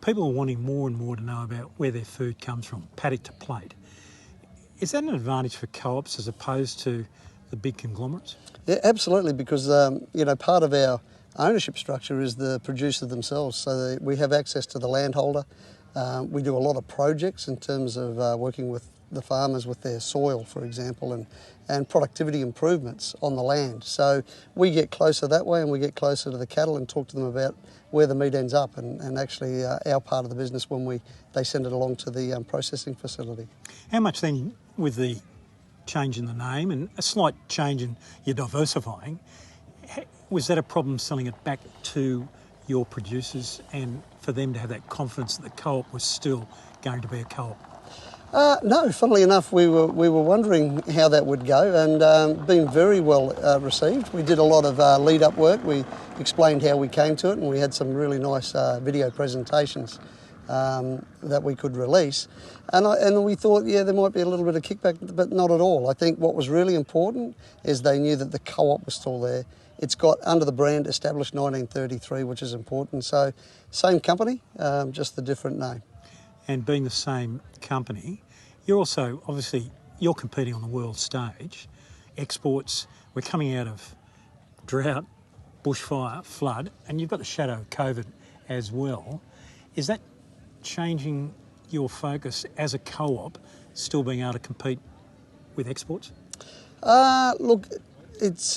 people are wanting more and more to know about where their food comes from, paddock to plate. Is that an advantage for co-ops as opposed to the big conglomerates? Yeah, absolutely, because part of our ownership structure is the producer themselves, so we have access to the landholder. We do a lot of projects in terms of working with the farmers with their soil, for example, and productivity improvements on the land. So we get closer that way, and we get closer to the cattle and talk to them about where the meat ends up, and actually our part of the business when they send it along to the processing facility. How much then, with the change in the name and a slight change in your diversifying, was that a problem selling it back to your producers and for them to have that confidence that the co-op was still going to be a co-op? No, funnily enough, we were wondering how that would go, and been very well received. We did a lot of lead-up work. We explained how we came to it, and we had some really nice video presentations that we could release. And we thought, yeah, there might be a little bit of kickback, but not at all. I think what was really important is they knew that the co-op was still there. It's got under the brand established 1933, which is important. So same company, just the different name. And being the same company, you're also, obviously, you're competing on the world stage. Exports, we're coming out of drought, bushfire, flood, and you've got the shadow of COVID as well. Is that changing your focus as a co-op, still being able to compete with exports? Look, it's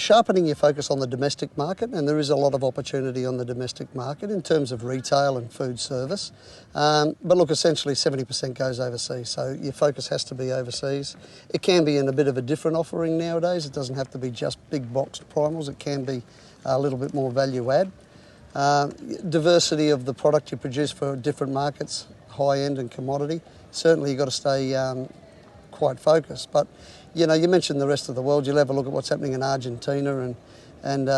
sharpening your focus on the domestic market, and there is a lot of opportunity on the domestic market in terms of retail and food service. But look, essentially 70% goes overseas, so your focus has to be overseas. It can be in a bit of a different offering nowadays. It doesn't have to be just big boxed primals. It can be a little bit more value add. Diversity of the product you produce for different markets, high end and commodity. Certainly you've got to stay quite focused. But you mentioned the rest of the world. You'll have a look at what's happening in Argentina and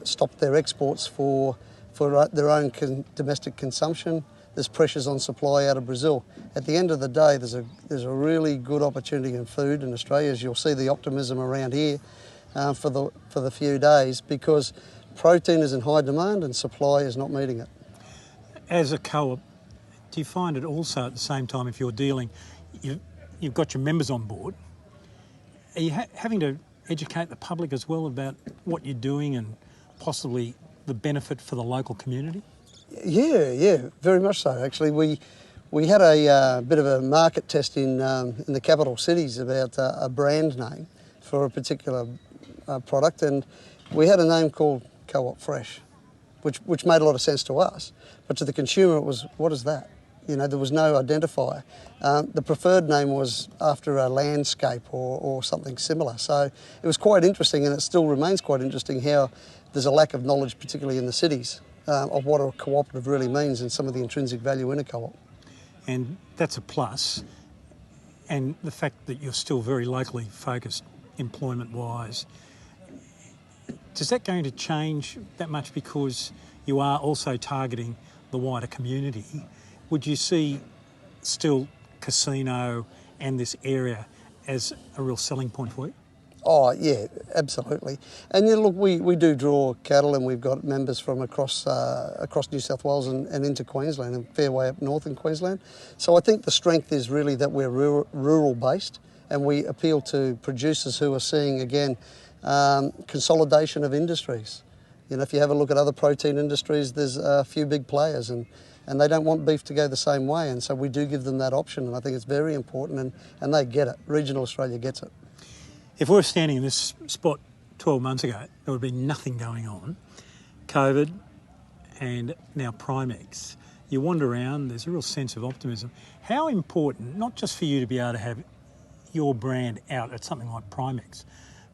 stop their exports for their own domestic consumption. There's pressures on supply out of Brazil. At the end of the day, there's a really good opportunity in food in Australia, as you'll see the optimism around here for the few days, because protein is in high demand and supply is not meeting it. As a co-op, do you find it also at the same time, if you're dealing, you've got your members on board, are you having to educate the public as well about what you're doing and possibly the benefit for the local community? Yeah, very much so. Actually, we had a bit of a market test in the capital cities about a brand name for a particular product, and we had a name called Co-op Fresh, which made a lot of sense to us, but to the consumer it was, what is that? There was no identifier. The preferred name was after a landscape or something similar. So it was quite interesting, and it still remains quite interesting how there's a lack of knowledge, particularly in the cities, of what a cooperative really means and some of the intrinsic value in a co-op. And that's a plus. And the fact that you're still very locally focused employment-wise, is that going to change that much because you are also targeting the wider community? Would you see still casino and this area as a real selling point for you? Oh, yeah, absolutely. And look, we do draw cattle, and we've got members from across New South Wales and into Queensland, and a fair way up north in Queensland. So I think the strength is really that we're rural-based, and we appeal to producers who are seeing, again, consolidation of industries. If you have a look at other protein industries, there's a few big players, and they don't want beef to go the same way, and so we do give them that option, and I think it's very important, and they get it. Regional Australia gets it. If we were standing in this spot 12 months ago, there would be nothing going on. COVID and now Primex. You wander around, there's a real sense of optimism. How important, not just for you to be able to have your brand out at something like Primex,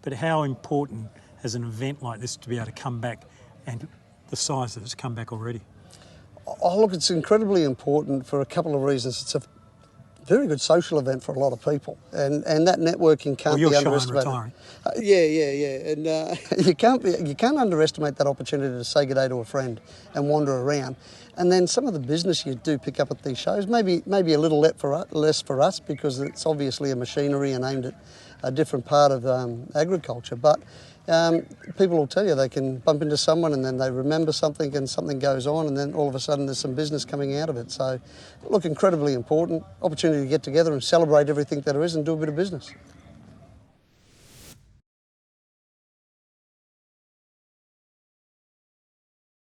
but how important has an event like this to be able to come back, and the size that it's come back already? Oh, look, it's incredibly important for a couple of reasons. It's a very good social event for a lot of people, and that networking can't be underestimated. Yeah, and you can't underestimate that opportunity to say good day to a friend and wander around. And then some of the business you do pick up at these shows, maybe a little less for us because it's obviously a machinery and aimed at a different part of agriculture. But people will tell you they can bump into someone and then they remember something and something goes on and then all of a sudden there's some business coming out of it. So, look, incredibly important. Opportunity to get together and celebrate everything that there is and do a bit of business.